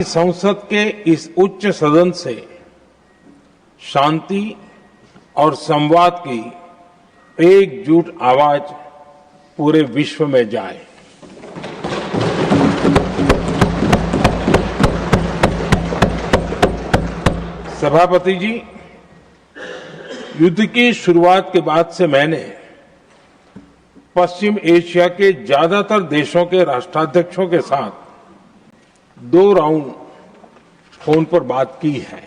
संसद के इस उच्च सदन से शांति और संवाद की एकजुट आवाज पूरे विश्व में जाए। सभापति जी, युद्ध की शुरुआत के बाद से मैंने पश्चिम एशिया के ज्यादातर देशों के राष्ट्राध्यक्षों के साथ 2 राउंड फोन पर बात की है।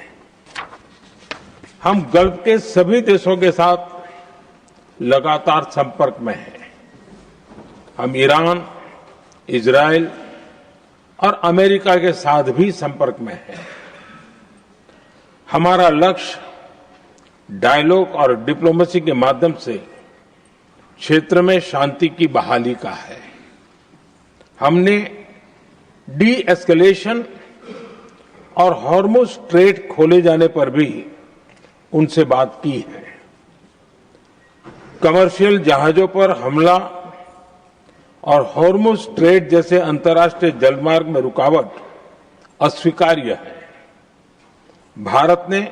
हम गल्फ के सभी देशों के साथ लगातार संपर्क में हैं। हम ईरान, इजरायल और अमेरिका के साथ भी संपर्क में हैं। हमारा लक्ष्य डायलॉग और डिप्लोमेसी के माध्यम से क्षेत्र में शांति की बहाली का है। हमने डी एस्केलेशन और हॉर्मुज स्ट्रेट खोले जाने पर भी उनसे बात की है। कमर्शियल जहाजों पर हमला और हॉर्मुज स्ट्रेट जैसे अंतर्राष्ट्रीय जलमार्ग में रुकावट अस्वीकार्य है। भारत ने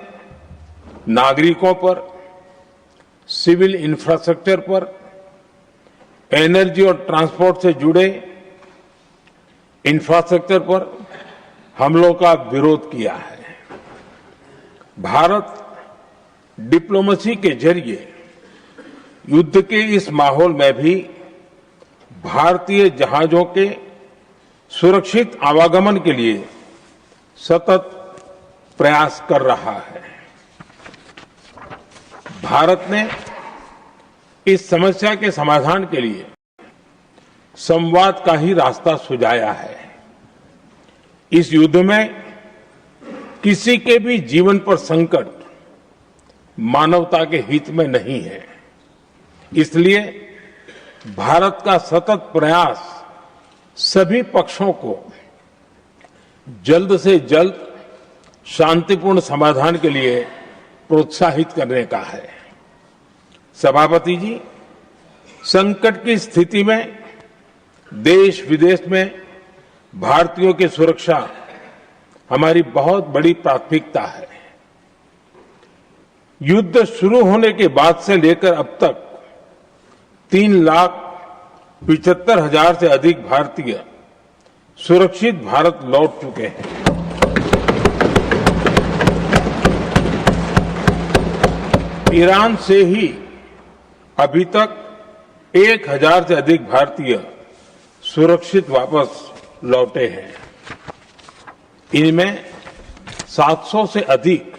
नागरिकों पर, सिविल इंफ्रास्ट्रक्चर पर, एनर्जी और ट्रांसपोर्ट से जुड़े इंफ्रास्ट्रक्चर पर हमलों का विरोध किया है। भारत डिप्लोमेसी के जरिए युद्ध के इस माहौल में भी भारतीय जहाजों के सुरक्षित आवागमन के लिए सतत प्रयास कर रहा है। भारत ने इस समस्या के समाधान के लिए संवाद का ही रास्ता सुझाया है। इस युद्ध में किसी के भी जीवन पर संकट मानवता के हित में नहीं है। इसलिए भारत का सतत प्रयास सभी पक्षों को जल्द से जल्द शांतिपूर्ण समाधान के लिए प्रोत्साहित करने का है। सभापति जी, संकट की स्थिति में देश विदेश में भारतीयों की सुरक्षा हमारी बहुत बड़ी प्राथमिकता है। युद्ध शुरू होने के बाद से लेकर अब तक 3,75,000 से अधिक भारतीय सुरक्षित भारत लौट चुके हैं। ईरान से ही अभी तक 1,000 से अधिक भारतीय सुरक्षित वापस लौटे हैं। इनमें 700 से अधिक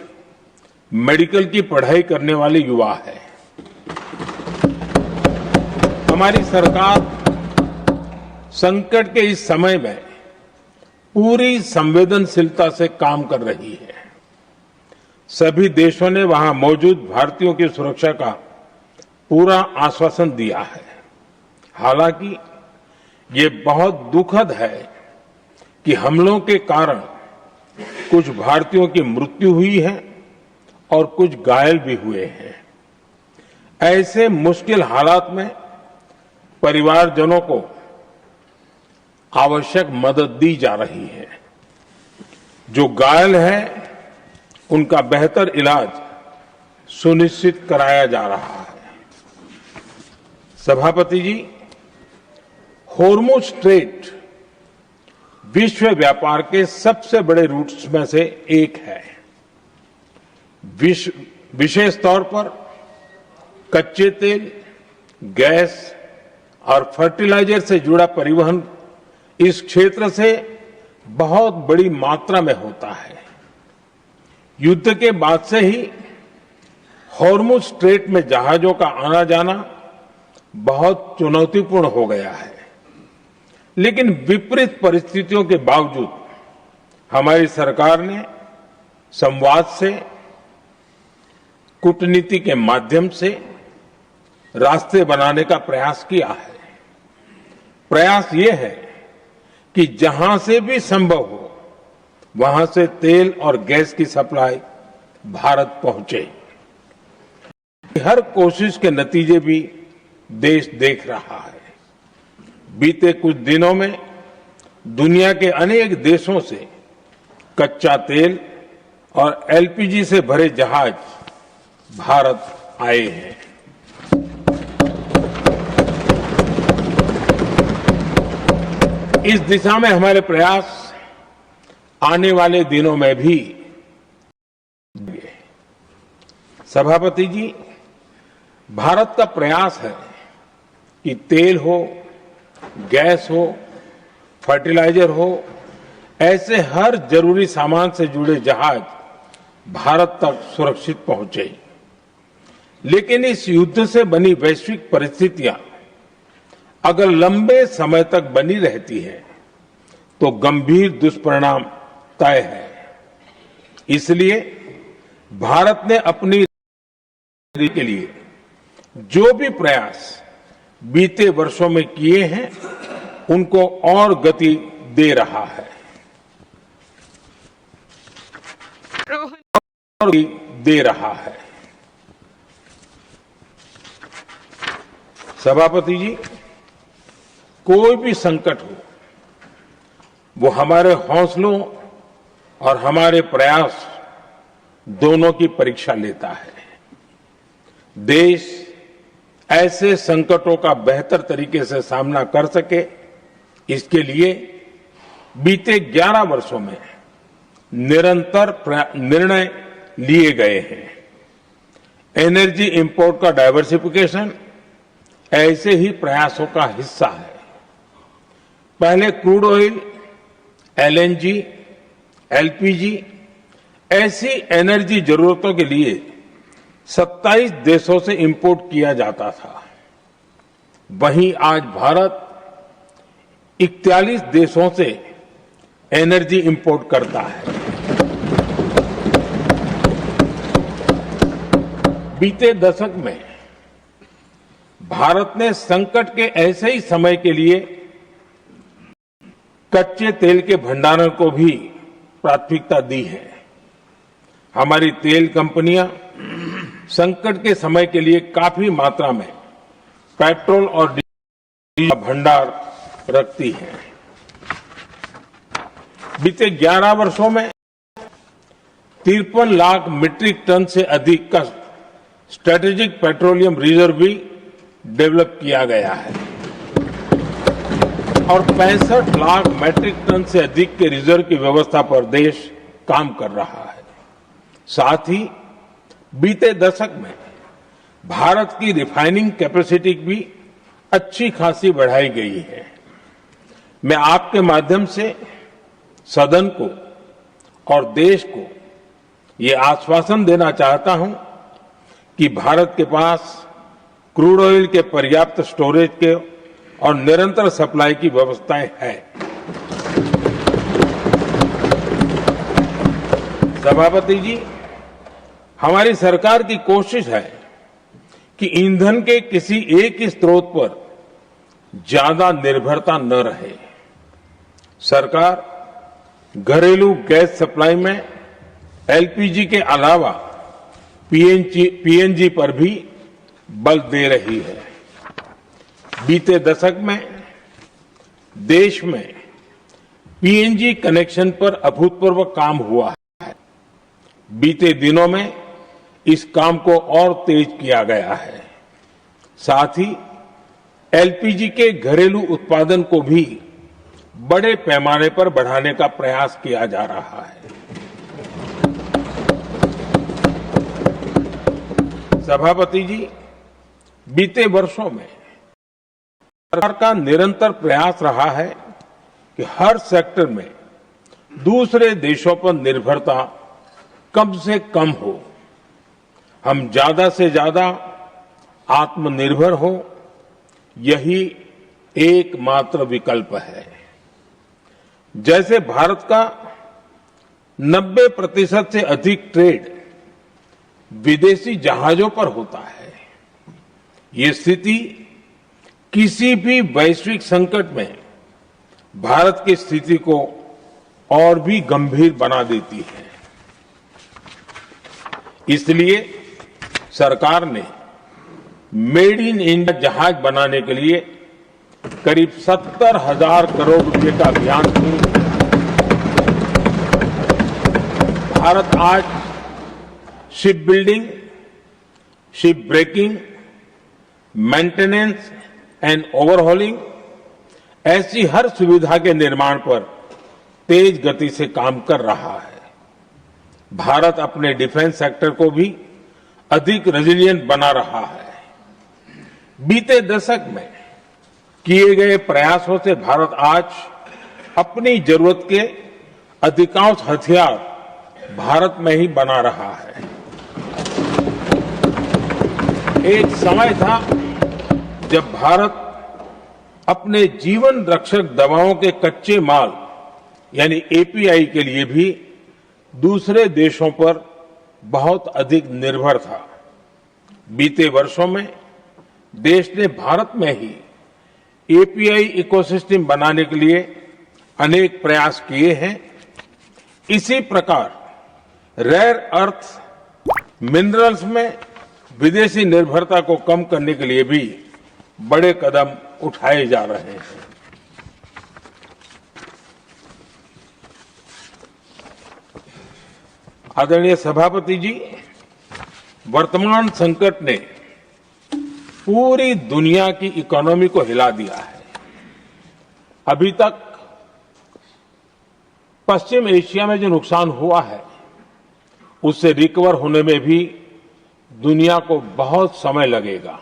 मेडिकल की पढ़ाई करने वाले युवा हैं। हमारी सरकार संकट के इस समय में पूरी संवेदनशीलता से काम कर रही है। सभी देशों ने वहां मौजूद भारतीयों की सुरक्षा का पूरा आश्वासन दिया है। हालांकि ये बहुत दुखद है कि हमलों के कारण कुछ भारतीयों की मृत्यु हुई है और कुछ घायल भी हुए हैं। ऐसे मुश्किल हालात में परिवारजनों को आवश्यक मदद दी जा रही है। जो घायल हैं, उनका बेहतर इलाज सुनिश्चित कराया जा रहा है। सभापति जी, हॉर्मुज स्ट्रेट विश्व व्यापार के सबसे बड़े रूट्स में से एक है। विशेष तौर पर कच्चे तेल, गैस और फर्टिलाइजर से जुड़ा परिवहन इस क्षेत्र से बहुत बड़ी मात्रा में होता है। युद्ध के बाद से ही हॉर्मुज स्ट्रेट में जहाजों का आना जाना बहुत चुनौतीपूर्ण हो गया है। लेकिन विपरीत परिस्थितियों के बावजूद हमारी सरकार ने संवाद से, कूटनीति के माध्यम से रास्ते बनाने का प्रयास किया है। प्रयास ये है कि जहां से भी संभव हो वहां से तेल और गैस की सप्लाई भारत पहुंचे। हर कोशिश के नतीजे भी देश देख रहा है। बीते कुछ दिनों में दुनिया के अनेक देशों से कच्चा तेल और एलपीजी से भरे जहाज भारत आए हैं। इस दिशा में हमारे प्रयास आने वाले दिनों में भी। सभापति जी, भारत का प्रयास है कि तेल हो, गैस हो, फर्टिलाइजर हो, ऐसे हर जरूरी सामान से जुड़े जहाज भारत तक सुरक्षित पहुंचे। लेकिन इस युद्ध से बनी वैश्विक परिस्थितियां अगर लंबे समय तक बनी रहती है तो गंभीर दुष्परिणाम तय है। इसलिए भारत ने अपनी के लिए जो भी प्रयास बीते वर्षों में किए हैं उनको और गति दे रहा है और दे रहा है। सभापति जी, कोई भी संकट हो वो हमारे हौसलों और हमारे प्रयास दोनों की परीक्षा लेता है। देश ऐसे संकटों का बेहतर तरीके से सामना कर सके, इसके लिए बीते 11 वर्षों में निरंतर निर्णय लिए गए हैं। एनर्जी इंपोर्ट का डाइवर्सिफिकेशन ऐसे ही प्रयासों का हिस्सा है। पहले क्रूड ऑयल, एलएनजी, एलपीजी ऐसी एनर्जी जरूरतों के लिए 27 देशों से इंपोर्ट किया जाता था। वहीं आज भारत 41 देशों से एनर्जी इंपोर्ट करता है। बीते दशक में भारत ने संकट के ऐसे ही समय के लिए कच्चे तेल के भंडारण को भी प्राथमिकता दी है। हमारी तेल कंपनियां संकट के समय के लिए काफी मात्रा में पेट्रोल और डीजल का भंडार रखती हैं। बीते 11 वर्षों में 53 लाख मीट्रिक टन से अधिक का स्ट्रेटेजिक पेट्रोलियम रिजर्व भी डेवलप किया गया है और 65 लाख मीट्रिक टन से अधिक के रिजर्व की व्यवस्था पर देश काम कर रहा है। साथ ही बीते दशक में भारत की रिफाइनिंग कैपेसिटी भी अच्छी खासी बढ़ाई गई है। मैं आपके माध्यम से सदन को और देश को ये आश्वासन देना चाहता हूं कि भारत के पास क्रूड ऑयल के पर्याप्त स्टोरेज के और निरंतर सप्लाई की व्यवस्थाएं हैं। सभापति जी, हमारी सरकार की कोशिश है कि ईंधन के किसी एक ही स्रोत पर ज्यादा निर्भरता न रहे। सरकार घरेलू गैस सप्लाई में एलपीजी के अलावा पीएनजी पर भी बल दे रही है। बीते दशक में देश में पीएनजी कनेक्शन पर अभूतपूर्व काम हुआ है। बीते दिनों में इस काम को और तेज किया गया है। साथ ही एलपीजी के घरेलू उत्पादन को भी बड़े पैमाने पर बढ़ाने का प्रयास किया जा रहा है। सभापति जी, बीते वर्षों में सरकार का निरंतर प्रयास रहा है कि हर सेक्टर में दूसरे देशों पर निर्भरता कम से कम हो। हम ज्यादा से ज्यादा आत्मनिर्भर हो, यही एकमात्र विकल्प है। जैसे भारत का 90% से अधिक ट्रेड विदेशी जहाजों पर होता है, ये स्थिति किसी भी वैश्विक संकट में भारत की स्थिति को और भी गंभीर बना देती है। इसलिए सरकार ने मेड इन इंडिया जहाज बनाने के लिए करीब 70,000 करोड़ रुपए का अभियान शुरू किया। भारत आज ship building, ship breaking, maintenance and overhauling ऐसी हर सुविधा के निर्माण पर तेज गति से काम कर रहा है। भारत अपने डिफेंस सेक्टर को भी अधिक रेजिलिएंट बना रहा है। बीते दशक में किए गए प्रयासों से भारत आज अपनी जरूरत के अधिकांश हथियार भारत में ही बना रहा है। एक समय था जब भारत अपने जीवन रक्षक दवाओं के कच्चे माल यानी एपीआई के लिए भी दूसरे देशों पर बहुत अधिक निर्भर था। बीते वर्षों में देश ने भारत में ही एपीआई इकोसिस्टम बनाने के लिए अनेक प्रयास किए हैं। इसी प्रकार रेयर अर्थ मिनरल्स में विदेशी निर्भरता को कम करने के लिए भी बड़े कदम उठाए जा रहे हैं। आदरणीय सभापति जी, वर्तमान संकट ने पूरी दुनिया की इकोनॉमी को हिला दिया है। अभी तक पश्चिम एशिया में जो नुकसान हुआ है उससे रिकवर होने में भी दुनिया को बहुत समय लगेगा।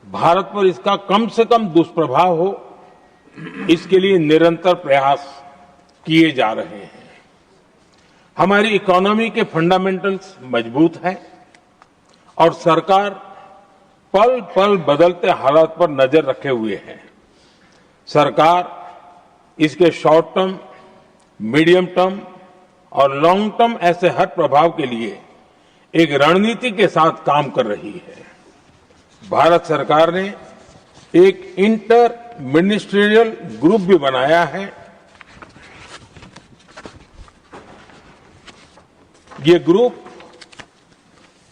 भारत पर इसका कम से कम दुष्प्रभाव हो, इसके लिए निरंतर प्रयास किए जा रहे हैं। हमारी इकोनॉमी के फंडामेंटल्स मजबूत हैं और सरकार पल पल बदलते हालात पर नजर रखे हुए है। सरकार इसके शॉर्ट टर्म, मीडियम टर्म और लॉन्ग टर्म ऐसे हर प्रभाव के लिए एक रणनीति के साथ काम कर रही है। भारत सरकार ने एक इंटर मिनिस्ट्रियल ग्रुप भी बनाया है। ये ग्रुप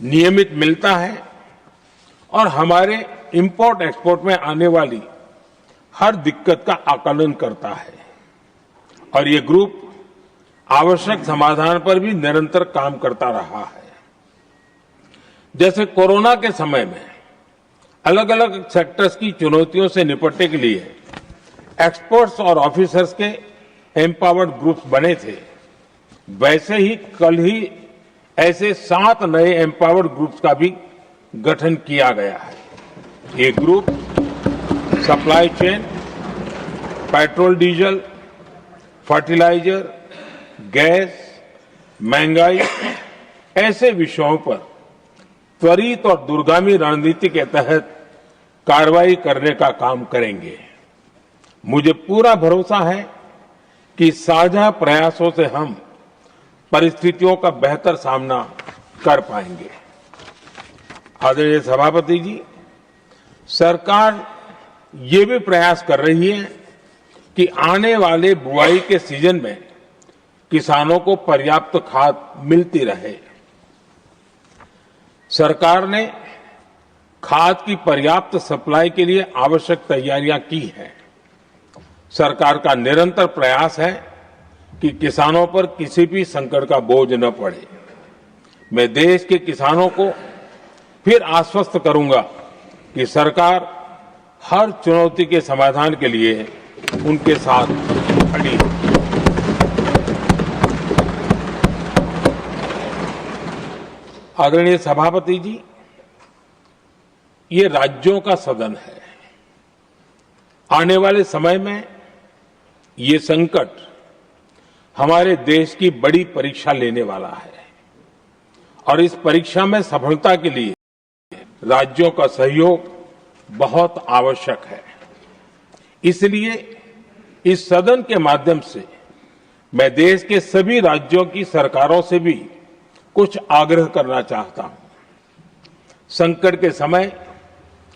नियमित मिलता है और हमारे इंपोर्ट एक्सपोर्ट में आने वाली हर दिक्कत का आकलन करता है और ये ग्रुप आवश्यक समाधान पर भी निरंतर काम करता रहा है। जैसे कोरोना के समय में अलग अलग सेक्टर्स की चुनौतियों से निपटने के लिए एक्सपर्ट्स और ऑफिसर्स के एम्पावर्ड ग्रुप्स बने थे, वैसे ही कल ही ऐसे 7 नए एम्पावर्ड ग्रुप्स का भी गठन किया गया है। ये group supply chain, petrol diesel, fertiliser, gas, महंगाई ऐसे विषयों पर त्वरित और दूरगामी रणनीति के तहत कार्रवाई करने का काम करेंगे। मुझे पूरा भरोसा है कि साझा प्रयासों से हम परिस्थितियों का बेहतर सामना कर पाएंगे। आदरणीय सभापति जी, सरकार ये भी प्रयास कर रही है कि आने वाले बुआई के सीजन में किसानों को पर्याप्त खाद मिलती रहे। सरकार ने खाद की पर्याप्त सप्लाई के लिए आवश्यक तैयारियां की हैं। सरकार का निरंतर प्रयास है कि किसानों पर किसी भी संकट का बोझ न पड़े। मैं देश के किसानों को फिर आश्वस्त करूंगा कि सरकार हर चुनौती के समाधान के लिए उनके साथ खड़ी है। आदरणीय सभापति जी, ये राज्यों का सदन है। आने वाले समय में ये संकट हमारे देश की बड़ी परीक्षा लेने वाला है और इस परीक्षा में सफलता के लिए राज्यों का सहयोग बहुत आवश्यक है। इसलिए इस सदन के माध्यम से मैं देश के सभी राज्यों की सरकारों से भी कुछ आग्रह करना चाहता हूं। संकट के समय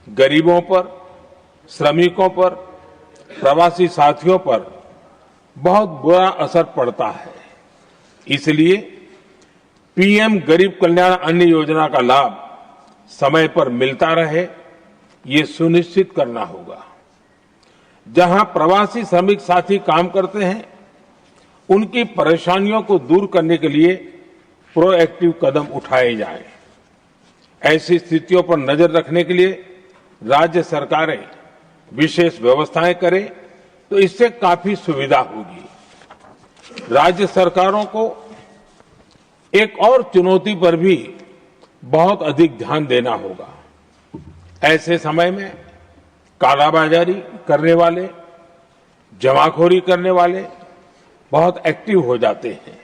गरीबों पर, श्रमिकों पर, प्रवासी साथियों पर बहुत बुरा असर पड़ता है। इसलिए पीएम गरीब कल्याण अन्न योजना का लाभ समय पर मिलता रहे, ये सुनिश्चित करना होगा। जहां प्रवासी श्रमिक साथी काम करते हैं, उनकी परेशानियों को दूर करने के लिए प्रोएक्टिव कदम उठाए जाएं। ऐसी स्थितियों पर नजर रखने के लिए राज्य सरकारें विशेष व्यवस्थाएं करें तो इससे काफी सुविधा होगी। राज्य सरकारों को एक और चुनौती पर भी बहुत अधिक ध्यान देना होगा। ऐसे समय में कालाबाजारी करने वाले, जमाखोरी करने वाले बहुत एक्टिव हो जाते हैं।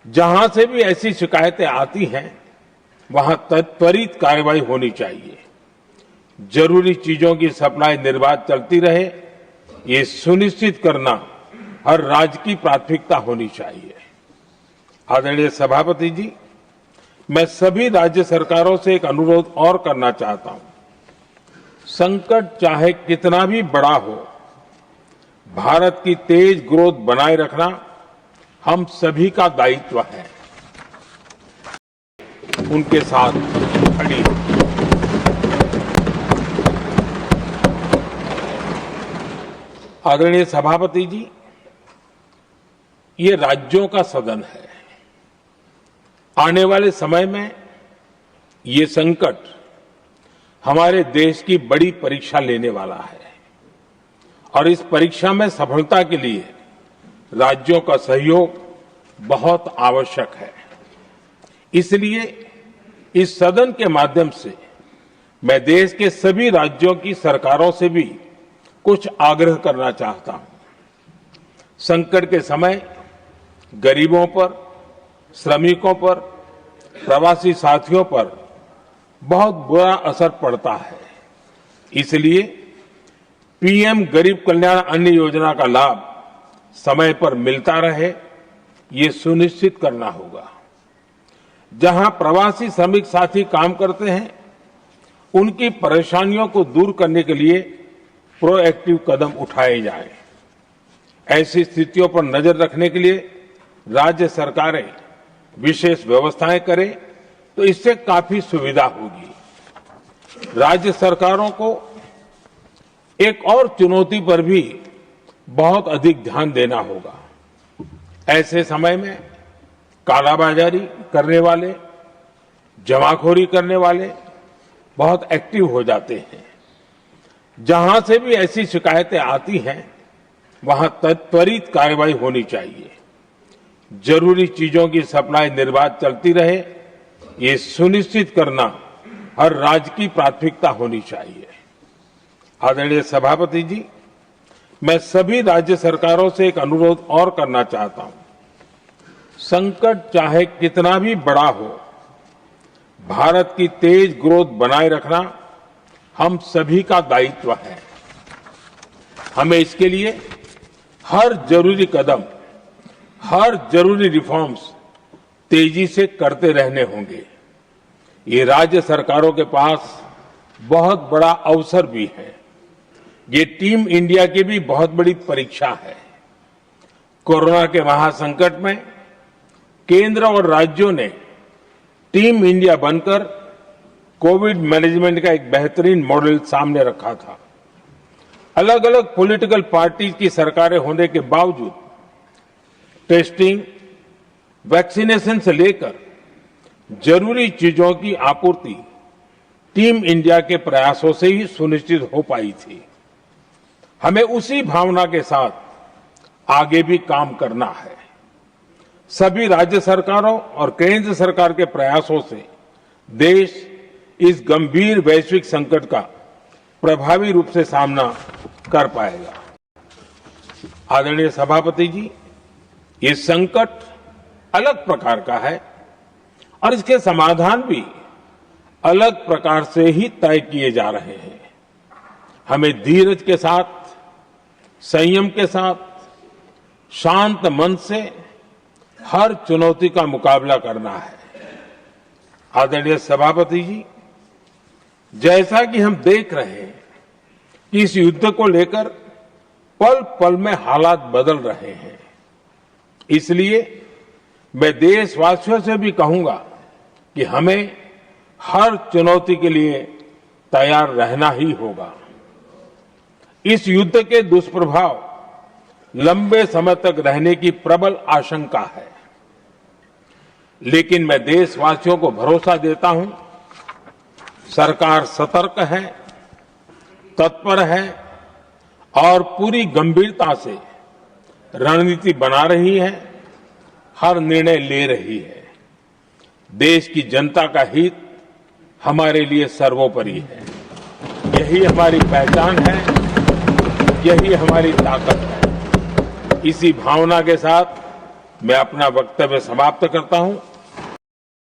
जहां से भी ऐसी शिकायतें आती हैं वहां त्वरित कार्रवाई होनी चाहिए। जरूरी चीजों की सप्लाई निर्बाध चलती रहे, ये सुनिश्चित करना हर राज्य की प्राथमिकता होनी चाहिए। आदरणीय सभापति जी, मैं सभी राज्य सरकारों से एक अनुरोध और करना चाहता हूं। संकट चाहे कितना भी बड़ा हो, भारत की तेज ग्रोथ बनाए रखना हम सभी का दायित्व है। उनके साथ खड़ी आदरणीय सभापति जी, ये राज्यों का सदन है। आने वाले समय में ये संकट हमारे देश की बड़ी परीक्षा लेने वाला है और इस परीक्षा में सफलता के लिए राज्यों का सहयोग बहुत आवश्यक है। इसलिए इस सदन के माध्यम से मैं देश के सभी राज्यों की सरकारों से भी कुछ आग्रह करना चाहता हूं। संकट के समय गरीबों पर, श्रमिकों पर, प्रवासी साथियों पर बहुत बुरा असर पड़ता है। इसलिए पीएम गरीब कल्याण अन्न योजना का लाभ समय पर मिलता रहे, ये सुनिश्चित करना होगा। जहां प्रवासी श्रमिक साथी काम करते हैं, उनकी परेशानियों को दूर करने के लिए प्रोएक्टिव कदम उठाए जाएं। ऐसी स्थितियों पर नजर रखने के लिए राज्य सरकारें विशेष व्यवस्थाएं करें तो इससे काफी सुविधा होगी। राज्य सरकारों को एक और चुनौती पर भी बहुत अधिक ध्यान देना होगा। ऐसे समय में कालाबाजारी करने वाले, जमाखोरी करने वाले बहुत एक्टिव हो जाते हैं। जहां से भी ऐसी शिकायतें आती हैं वहां त्वरित कार्रवाई होनी चाहिए। जरूरी चीजों की सप्लाई निर्बाध चलती रहे, ये सुनिश्चित करना हर राज्य की प्राथमिकता होनी चाहिए। आदरणीय सभापति जी, मैं सभी राज्य सरकारों से एक अनुरोध और करना चाहता हूं। संकट चाहे कितना भी बड़ा हो, भारत की तेज ग्रोथ बनाए रखना हम सभी का दायित्व है। हमें इसके लिए हर जरूरी कदम, हर जरूरी रिफॉर्म्स तेजी से करते रहने होंगे। ये राज्य सरकारों के पास बहुत बड़ा अवसर भी है। ये टीम इंडिया की भी बहुत बड़ी परीक्षा है। कोरोना के महासंकट में केंद्र और राज्यों ने टीम इंडिया बनकर कोविड मैनेजमेंट का एक बेहतरीन मॉडल सामने रखा था। अलग अलग पॉलिटिकल पार्टी की सरकारें होने के बावजूद टेस्टिंग, वैक्सीनेशन से लेकर जरूरी चीजों की आपूर्ति टीम इंडिया के प्रयासों से ही सुनिश्चित हो पाई थी। हमें उसी भावना के साथ आगे भी काम करना है। सभी राज्य सरकारों और केंद्र सरकार के प्रयासों से देश इस गंभीर वैश्विक संकट का प्रभावी रूप से सामना कर पाएगा। आदरणीय सभापति जी, ये संकट अलग प्रकार का है और इसके समाधान भी अलग प्रकार से ही तय किए जा रहे हैं। हमें धीरज के साथ, संयम के साथ, शांत मन से हर चुनौती का मुकाबला करना है। आदरणीय सभापति जी, जैसा कि हम देख रहे हैं कि इस युद्ध को लेकर पल पल में हालात बदल रहे हैं, इसलिए मैं देशवासियों से भी कहूंगा कि हमें हर चुनौती के लिए तैयार रहना ही होगा। इस युद्ध के दुष्प्रभाव लंबे समय तक रहने की प्रबल आशंका है। लेकिन मैं देशवासियों को भरोसा देता हूं, सरकार सतर्क है, तत्पर है और पूरी गंभीरता से रणनीति बना रही है, हर निर्णय ले रही है। देश की जनता का हित हमारे लिए सर्वोपरि है। यही हमारी पहचान है, यही हमारी ताकत है। इसी भावना के साथ मैं अपना वक्तव्य समाप्त करता हूं।